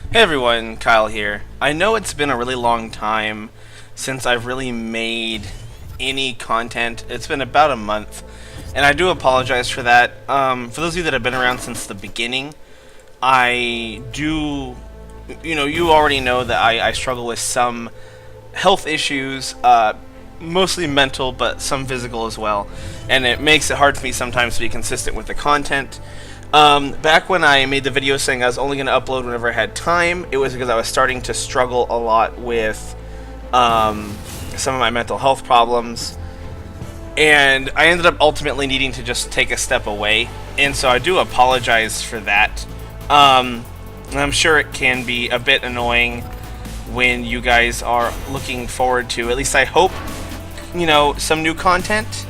Hey everyone, Kyle here. I know it's been a really long time since I've really made any content. It's been about a month, and I do apologize for that. For those of you that have been around since the beginning, I do, you already know that I struggle with some health issues, mostly mental, but some physical as well, and it makes it hard for me sometimes to be consistent with the content. Back when I made the video saying I was only going to upload whenever I had time, it was because I was starting to struggle a lot with some of my mental health problems, and I ended up ultimately needing to just take a step away, and so I do apologize for that. I'm sure it can be a bit annoying when you guys are looking forward to, at least I hope, some new content,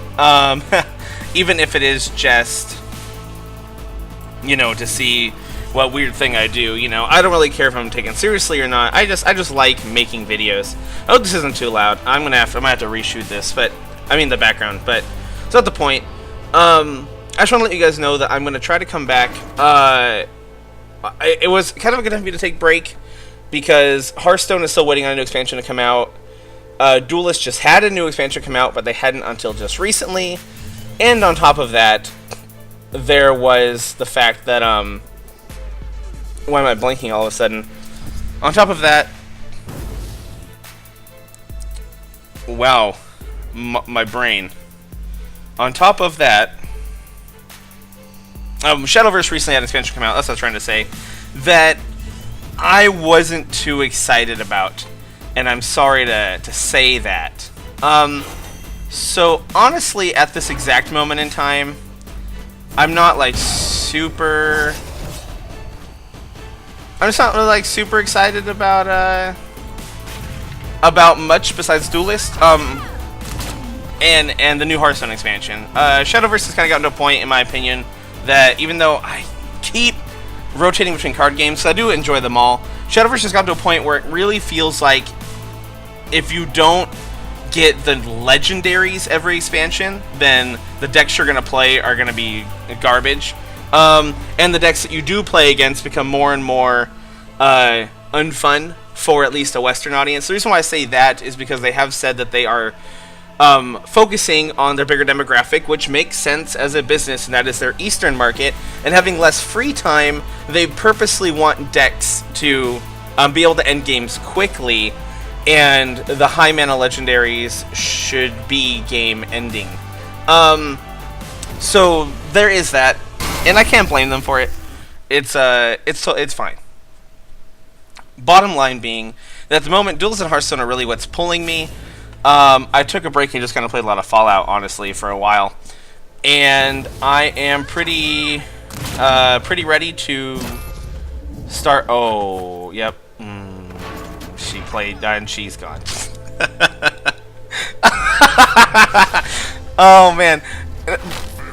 even if it is just to see what weird thing I do. I don't really care if I'm taken seriously or not. I just like making videos. I hope this isn't too loud. I might have to reshoot this, but I mean the background, but it's not the point. I just want to let you guys know that I'm gonna try to come back. It was kind of gonna be to take a break because Hearthstone is still waiting on a new expansion to come out. Duelyst just had a new expansion come out, but they hadn't until just recently. And on top of that, there was the fact that, why am I blinking all of a sudden? On top of that, wow, my brain. On top of that, Shadowverse recently had an expansion come out, that's what I was trying to say, that I wasn't too excited about, and I'm sorry to say that. So honestly, at this exact moment in time, I'm not like super. I'm just not really like super excited about much besides Duelyst. And the new Hearthstone expansion. Shadowverse has kind of gotten to a point, in my opinion, that even though I keep rotating between card games, so I do enjoy them all, Shadowverse has gotten to a point where it really feels like if you don't get the legendaries every expansion, then the decks you're going to play are going to be garbage. And the decks that you do play against become more and more unfun for at least a Western audience. The reason why I say that is because they have said that they are focusing on their bigger demographic, which makes sense as a business, and that is their Eastern market. And having less free time, they purposely want decks to be able to end games quickly, and the high mana legendaries should be game ending. So there is that, and I can't blame them for it. It's fine. Bottom line being that at the moment, Duels and Hearthstone are really what's pulling me. I took a break and just kind of played a lot of Fallout, honestly, for a while, and I am pretty ready to start. Oh, yep. She played and she's gone. Oh man,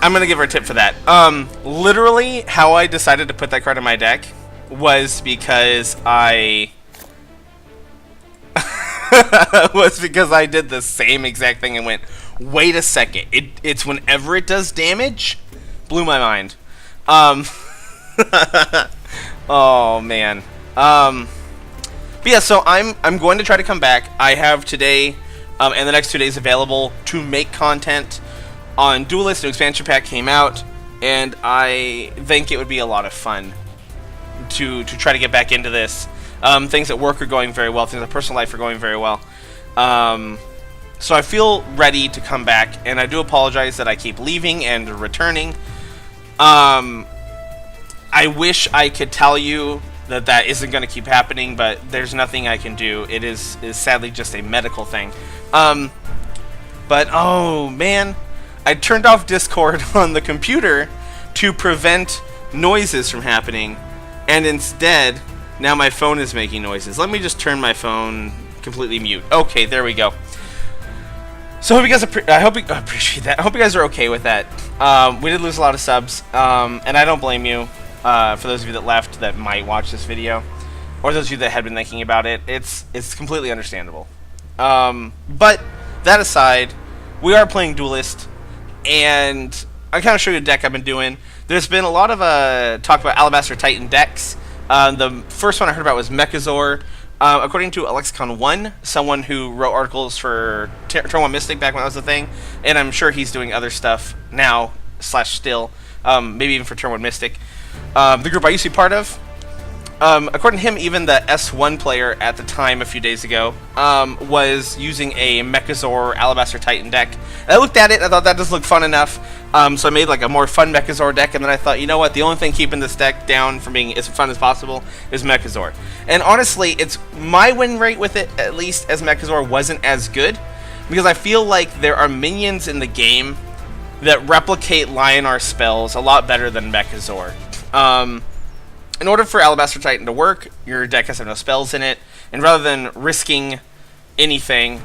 I'm gonna give her a tip for that. Literally, how I decided to put that card in my deck was because I did the same exact thing and went, wait a second, it's whenever it does damage. Blew my mind. Oh man. But yeah, so I'm going to try to come back. I have today and the next 2 days available to make content on Duelyst. New expansion pack came out, and I think it would be a lot of fun to try to get back into this. Things at work are going very well. Things at personal life are going very well. So I feel ready to come back, and I do apologize that I keep leaving and returning. I wish I could tell you that isn't going to keep happening, but there's nothing I can do. It is sadly just a medical thing. But oh man, I turned off Discord on the computer to prevent noises from happening, and instead now my phone is making noises. Let me just turn my phone completely mute. Okay, there we go. So I hope you guys I hope you appreciate that. I hope you guys are okay with that. We did lose a lot of subs, and I don't blame you. For those of you that left that might watch this video, or those of you that had been thinking about it, it's completely understandable. But that aside, we are playing Duelyst, and I kind of show you the deck I've been doing. There's been a lot of talk about Alabaster Titan decks, The first one I heard about was Mechazor. According to Lexicon 1, someone who wrote articles for Turn 1 Mystic back when that was a thing, and I'm sure he's doing other stuff now, / still, maybe even for Turn 1 Mystic. The group I used to be part of, according to him, even the S1 player at the time a few days ago was using a Mechazor Alabaster Titan deck. And I looked at it and I thought that does look fun enough, so I made like a more fun Mechazor deck, and then I thought, you know what, the only thing keeping this deck down from being as fun as possible is Mechazor. And honestly, it's my win rate with it, at least as Mechazor, wasn't as good, because I feel like there are minions in the game that replicate Lyonar spells a lot better than Mechazor. In order for Alabaster Titan to work, your deck has to have no spells in it, and rather than risking anything,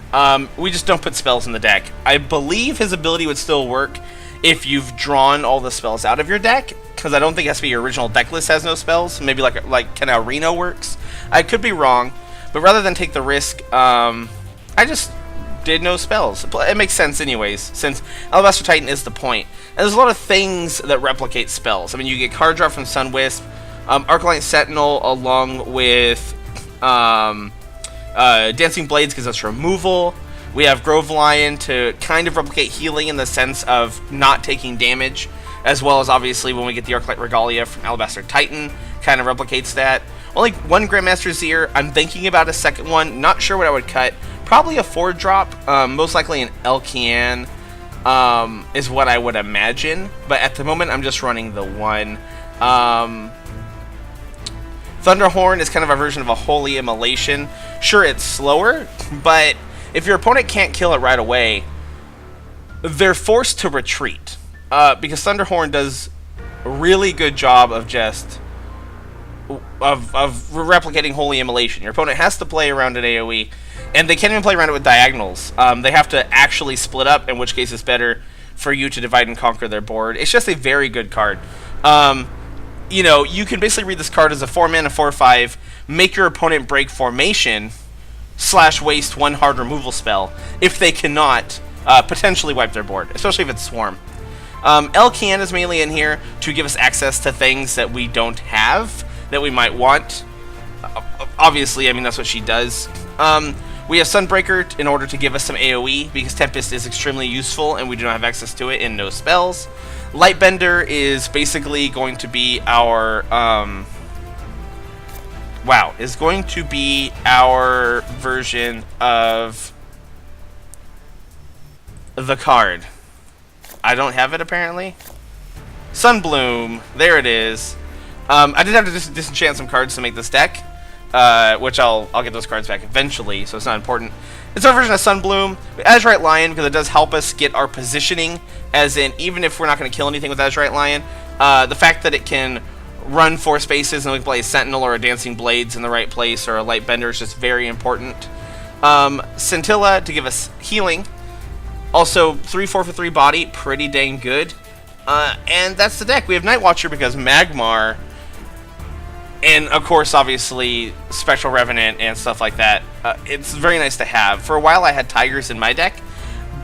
we just don't put spells in the deck. I believe his ability would still work if you've drawn all the spells out of your deck, because I don't think it has to be your original deck list has no spells. Maybe like kind of Reno works. I could be wrong, but rather than take the risk, I just did no spells. It makes sense anyways, since Alabaster Titan is the point. And there's a lot of things that replicate spells. I mean, you get card draw from Sunwisp, Arclight Sentinel along with Dancing Blades gives us removal. We have Grove Lion to kind of replicate healing in the sense of not taking damage, as well as obviously when we get the Arclight Regalia from Alabaster Titan, kind of replicates that. Only one Grandmaster Zir. I'm thinking about a second one. Not sure what I would cut. Probably a 4-drop, most likely an Elkian is what I would imagine. But at the moment, I'm just running the one. Thunderhorn is kind of a version of a Holy Immolation. Sure, it's slower, but if your opponent can't kill it right away, they're forced to retreat. Because Thunderhorn does a really good job of just of replicating Holy Immolation. Your opponent has to play around an AoE, and they can't even play around it with diagonals. They have to actually split up, in which case it's better for you to divide and conquer their board. It's just a very good card. You know, you can basically read this card as a 4-mana 4/5, make your opponent break formation, / waste 1 hard removal spell if they cannot potentially wipe their board, especially if it's Swarm. Elkian is mainly in here to give us access to things that we don't have, that we might want. Obviously, I mean, that's what she does. We have Sunbreaker in order to give us some AoE, because Tempest is extremely useful and we do not have access to it and no spells. Lightbender is basically going to be our is going to be our version of the card. I don't have it apparently. Sunbloom, there it is. I did have to disenchant some cards to make this deck, which I'll get those cards back eventually, so it's not important. It's our version of Sunbloom. Azurite Lion, because it does help us get our positioning, as in, even if we're not going to kill anything with Azurite Lion, the fact that it can run 4 spaces and we can play a Sentinel or a Dancing Blades in the right place, or a Lightbender, is just very important. Scintilla to give us healing. Also, 3/4 for 3 body, pretty dang good. And that's the deck. We have Night Watcher because Magmar, and of course, obviously, Spectral Revenant and stuff like that. It's very nice to have. For a while, I had Tigers in my deck,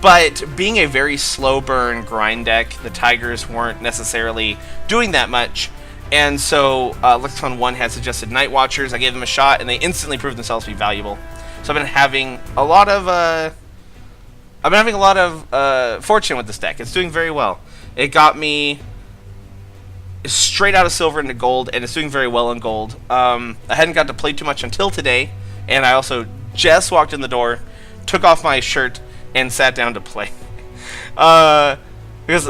but being a very slow burn grind deck, the Tigers weren't necessarily doing that much. And so, Lexicon 1 had suggested Night Watchers. I gave them a shot, and they instantly proved themselves to be valuable. So I've been having a lot of fortune with this deck. It's doing very well. It got me straight out of silver into gold, and it's doing very well in gold. I hadn't got to play too much until today, and I also just walked in the door, took off my shirt, and sat down to play. Because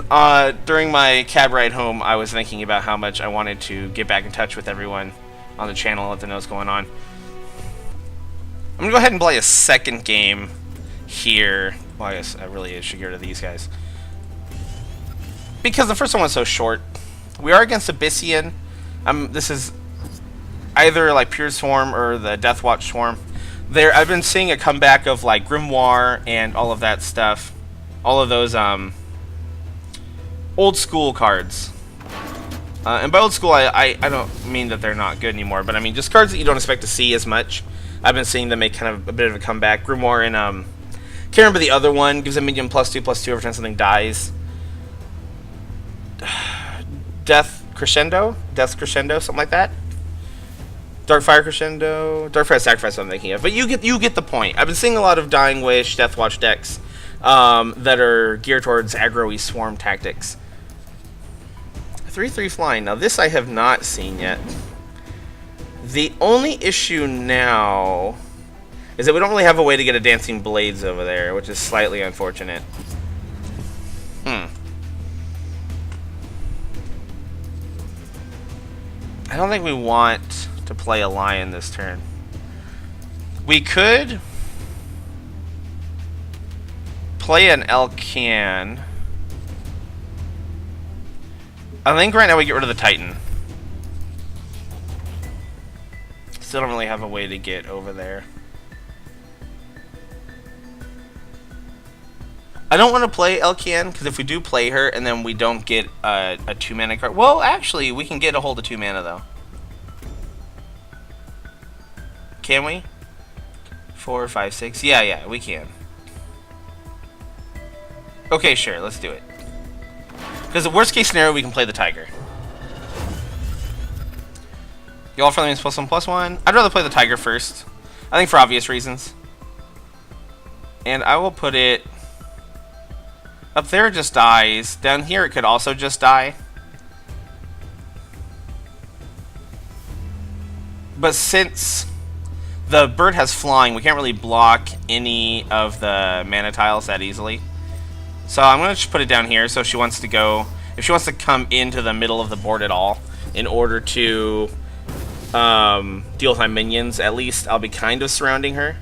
during my cab ride home, I was thinking about how much I wanted to get back in touch with everyone on the channel, let them know what's going on. I'm going to go ahead and play a second game here. Well, I guess I really should get rid of these guys, because the first one was so short. We are against Abyssian. This is either like Pure Swarm or the Deathwatch Swarm. I've been seeing a comeback of like Grimoire and all of that stuff. All of those old school cards. And by old school, I don't mean that they're not good anymore, but I mean just cards that you don't expect to see as much. I've been seeing them make kind of a bit of a comeback. Grimoire and can't remember the other one. Gives a minion +2/+2 every time something dies. Death Crescendo, something like that. Darkfire Crescendo, Darkfire Sacrifice I'm thinking of, but you get the point. I've been seeing a lot of Dying Wish, Deathwatch decks that are geared towards aggro-y swarm tactics. 3/3 flying. Now this I have not seen yet. The only issue now is that we don't really have a way to get a Dancing Blades over there, which is slightly unfortunate. I don't think we want to play a Lion this turn. We could play an Elcan. I think right now we get rid of the Titan. Still don't really have a way to get over there. I don't want to play Elcan, because if we do play her and then we don't get a 2-mana card... Well, actually, we can get a hold of 2 mana, though. Can we? 4, 5, 6. Yeah, we can. Okay, sure, let's do it. Because the worst case scenario, we can play the Tiger. Y'all friendly means +1/+1. I'd rather play the Tiger first. I think for obvious reasons. And I will put it... Up there it just dies. Down here it could also just die. But since the bird has flying, we can't really block any of the mana tiles that easily. So I'm going to just put it down here so if she wants to go... If she wants to come into the middle of the board at all in order to deal with my minions, at least I'll be kind of surrounding her.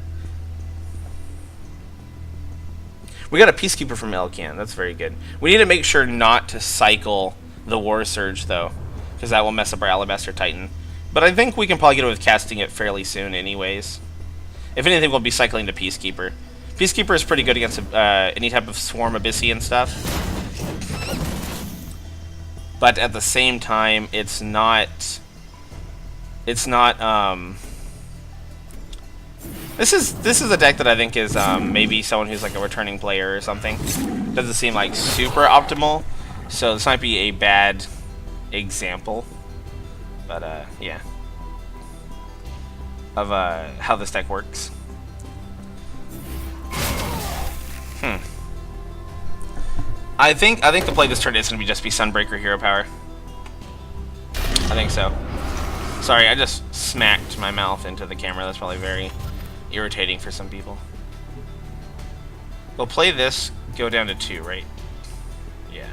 We got a Peacekeeper from Elcan. That's very good. We need to make sure not to cycle the War Surge, though, because that will mess up our Alabaster Titan. But I think we can probably get away with casting it fairly soon anyways. If anything, we'll be cycling to Peacekeeper. Peacekeeper is pretty good against any type of Swarm Abyssian stuff. But at the same time, it's not... This is a deck that I think is maybe someone who's like a returning player or something. Doesn't seem like super optimal, so this might be a bad example. But yeah, of how this deck works. I think to play this turn it's gonna be just be Sunbreaker Hero Power. I think so. Sorry, I just smacked my mouth into the camera. That's probably very irritating for some people. We'll play this, go down to 2, right? Yeah.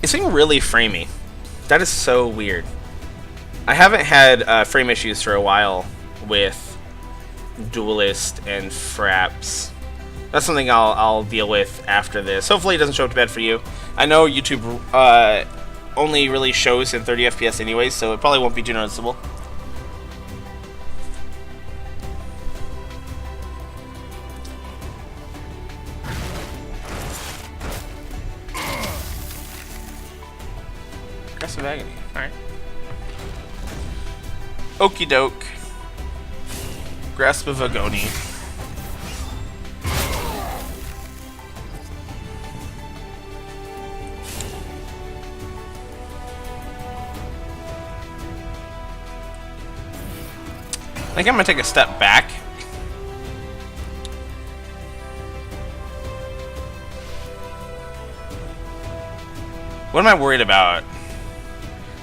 It's being really framey. That is so weird. I haven't had frame issues for a while with Duelyst and Fraps. That's something I'll deal with after this. Hopefully it doesn't show up too bad for you. I know YouTube only really shows in 30 FPS anyways, so it probably won't be too noticeable. Aggressive Agony. Alright. Okie doke. Grasp of Agony. I think I'm gonna take a step back. What am I worried about?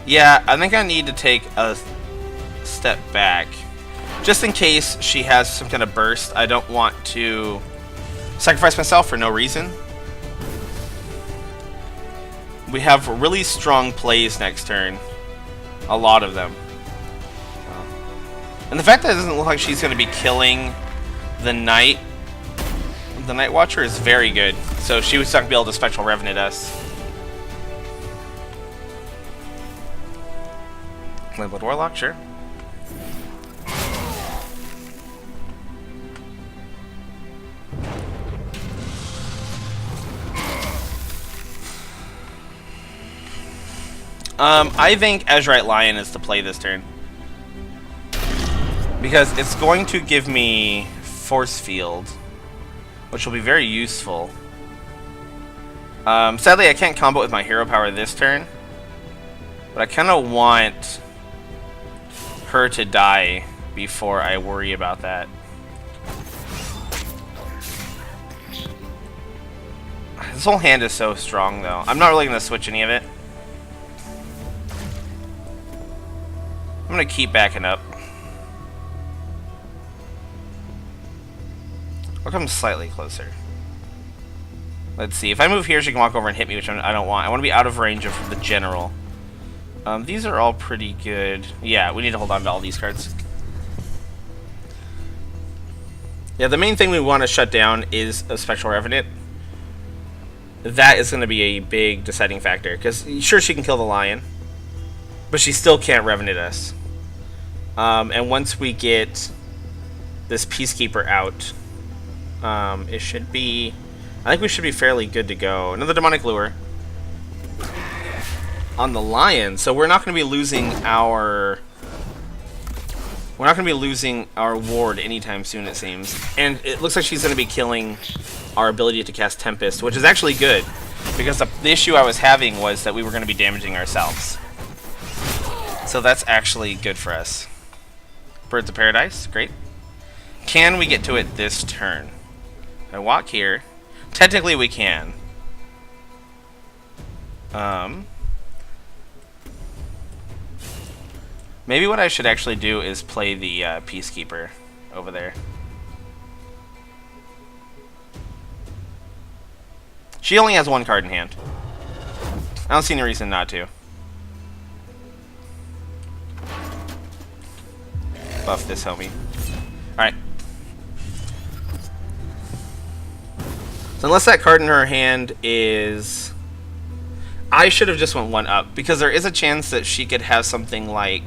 Yeah, I think I need to take a step back. Just in case she has some kind of burst, I don't want to sacrifice myself for no reason. We have really strong plays next turn. A lot of them. And the fact that it doesn't look like she's going to be killing the Night Watcher is very good. So she was not going to be able to Spectral Revenant us. Labeled Warlock, sure. I think Azurite Lion is the play this turn. Because it's going to give me force field, which will be very useful. Sadly, I can't combo with my hero power this turn, but I kind of want her to die before I worry about that. This whole hand is so strong, though. I'm not really going to switch any of it. I'm going to keep backing up. I'll come slightly closer. Let's see. If I move here, she can walk over and hit me, which I don't want. I want to be out of range of the general. These are all pretty good. Yeah, we need to hold on to all these cards. Yeah, the main thing we want to shut down is a Spectral Revenant. That is going to be a big deciding factor, because sure, she can kill the lion, but she still can't Revenant us. And once we get this Peacekeeper out, it should be... I think we should be fairly good to go. Another Demonic Lure on the lion, so we're not going to be losing our... We're not going to be losing our ward anytime soon, it seems. And it looks like she's going to be killing our ability to cast Tempest, which is actually good, because the issue I was having was that we were going to be damaging ourselves. So that's actually good for us. Birds of Paradise, great. Can we get to it this turn? I walk here. Technically we can. Maybe what I should actually do is play the Peacekeeper over there. She only has one card in hand. I don't see any reason not to. Buff this homie. Alright. So unless that card in her hand is... I should have just went one up, because there is a chance that she could have something like...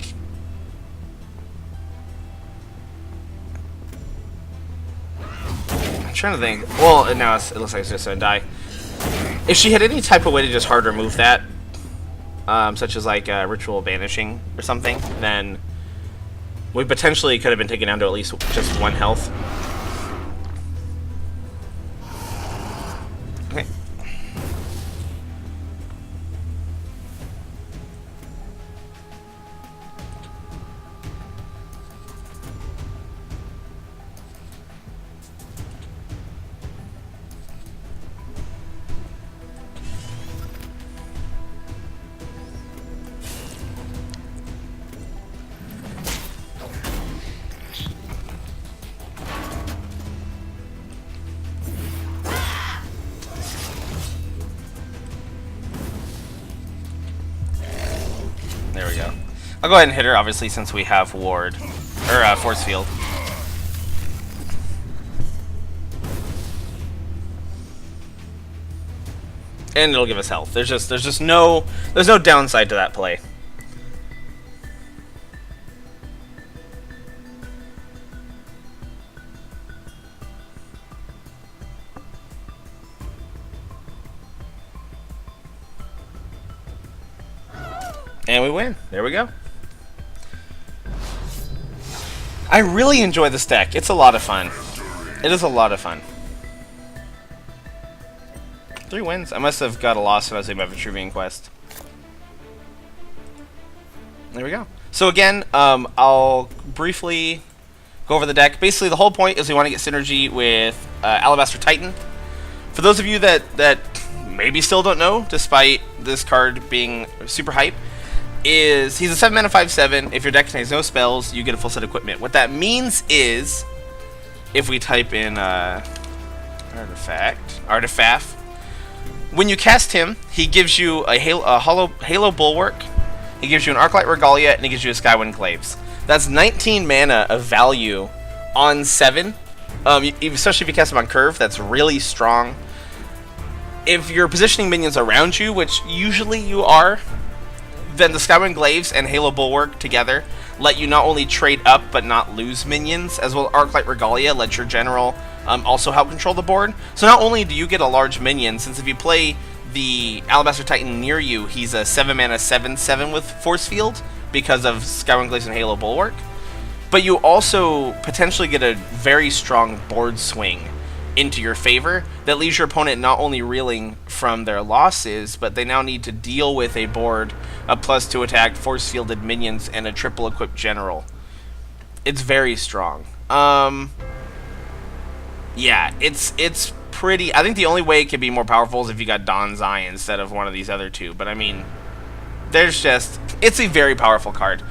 I'm trying to think. Well, now it looks like it's just going to die. If she had any type of way to just hard remove that, such as like Ritual Banishing or something, then we potentially could have been taken down to at least just 1 health. Okay. There we go. I'll go ahead and hit her, obviously, since we have ward or force field. And it'll give us health. There's no downside to that play. And we win. There we go. I really enjoy this deck. It's a lot of fun. It is a lot of fun. 3 wins. I must have got a loss when I was doing my Vitruvian quest. There we go. So again, I'll briefly go over the deck. Basically, the whole point is we want to get synergy with Alabaster Titan. For those of you that maybe still don't know, despite this card being super hype, is he's a 7 mana 5/7. If your deck contains no spells, you get a full set of equipment. What that means is, if we type in artifact, when you cast him, he gives you a Halo Bulwark, he gives you an Arclight Regalia, and he gives you a Skywind Glaives. That's 19 mana of value on 7. Especially if you cast him on curve, that's really strong. If you're positioning minions around you, which usually you are, then the Skywind Glaives and Halo Bulwark together let you not only trade up but not lose minions, as well as Arclight Regalia lets your general also help control the board. So not only do you get a large minion, since if you play the Alabaster Titan near you, he's a 7 mana 7/7 with Force Field because of Skywind Glaives and Halo Bulwark. but you also potentially get a very strong board swing into your favor that leaves your opponent not only reeling from their losses, but they now need to deal with a board of +2 attack, force fielded minions, and a triple equipped general. It's very strong. Yeah, it's pretty. I think the only way it could be more powerful is if you got Dawn's Eye instead of one of these other two. But I mean, it's a very powerful card.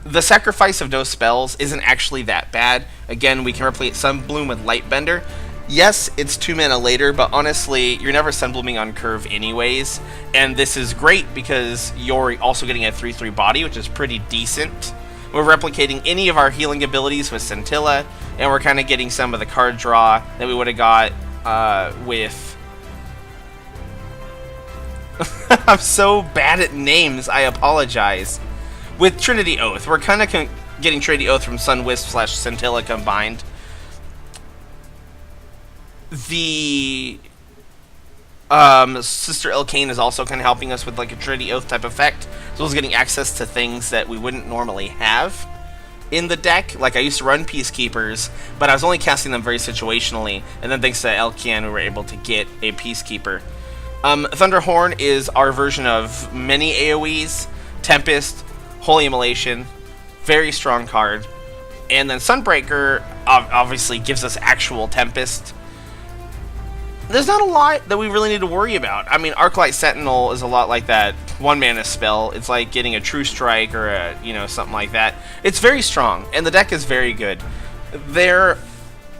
The sacrifice of no spells isn't actually that bad. Again, we can replace Sunbloom with Lightbender. Yes, it's 2 mana later, but honestly, you're never Sunblooming on curve anyways. And this is great because you're also getting a 3/3 body, which is pretty decent. We're replicating any of our healing abilities with Scintilla, and we're kind of getting some of the card draw that we would have got with... I'm so bad at names, I apologize. With Trinity Oath, we're kind of getting Trinity Oath from Sunwisp / Scintilla combined. The Sister Elkane is also kind of helping us with like a Trinity Oath type effect, so it's getting access to things that we wouldn't normally have in the deck. Like I used to run Peacekeepers, but I was only casting them very situationally, and then thanks to Elkane we were able to get a Peacekeeper. Thunderhorn is our version of many AoEs, Tempest, Holy Immolation, very strong card, and then Sunbreaker obviously gives us actual Tempest. There's not a lot that we really need to worry about. I mean, Arclight Sentinel is a lot like that 1-mana spell. It's like getting a True Strike or a, something like that. It's very strong, and the deck is very good. There,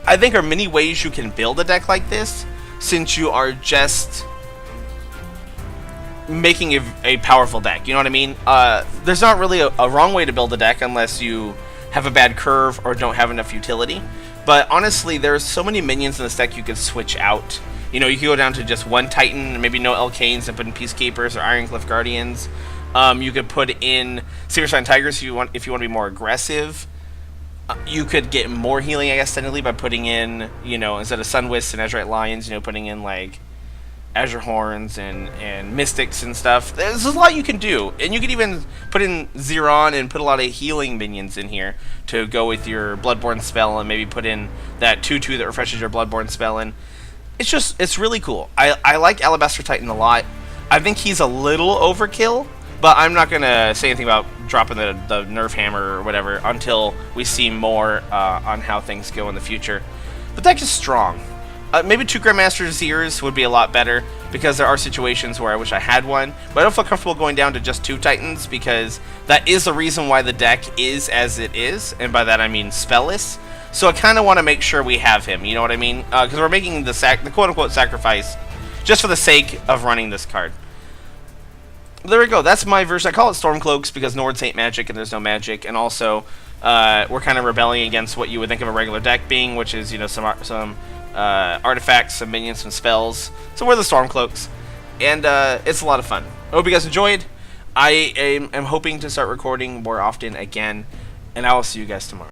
I think, are many ways you can build a deck like this, since you are just making a powerful deck. You know what I mean? There's not really a wrong way to build a deck unless you have a bad curve or don't have enough utility. But honestly, there's so many minions in this deck you could switch out. You could go down to just one Titan, and maybe no Elkanes, and put in Peacekeepers or Ironcliff Guardians. You could put in Searside Tigers if you want to be more aggressive. You could get more healing, I guess, technically, by putting in, instead of Sunwisps and Azurite Lions, putting in, like, Azure Horns and Mystics and stuff. There's a lot you can do. And you could even put in Xeron and put a lot of healing minions in here to go with your Bloodborne spell, and maybe put in that 2/2 that refreshes your Bloodborne spell. And it's really cool. I like Alabaster Titan a lot. I think he's a little overkill, but I'm not going to say anything about dropping the Nerf Hammer or whatever until we see more on how things go in the future. The deck is strong. Maybe 2 Grandmaster Zeers would be a lot better, because there are situations where I wish I had one, but I don't feel comfortable going down to just 2 Titans, because that is the reason why the deck is as it is, and by that I mean spellless. So I kind of want to make sure we have him, you know what I mean? Because we're making the quote-unquote sacrifice just for the sake of running this card. There we go, that's my version. I call it Stormcloaks because Nords ain't magic and there's no magic, and also we're kind of rebelling against what you would think of a regular deck being, which is, some artifacts, some minions, some spells. So we're the Stormcloaks, and it's a lot of fun. I hope you guys enjoyed. I am hoping to start recording more often again, and I will see you guys tomorrow.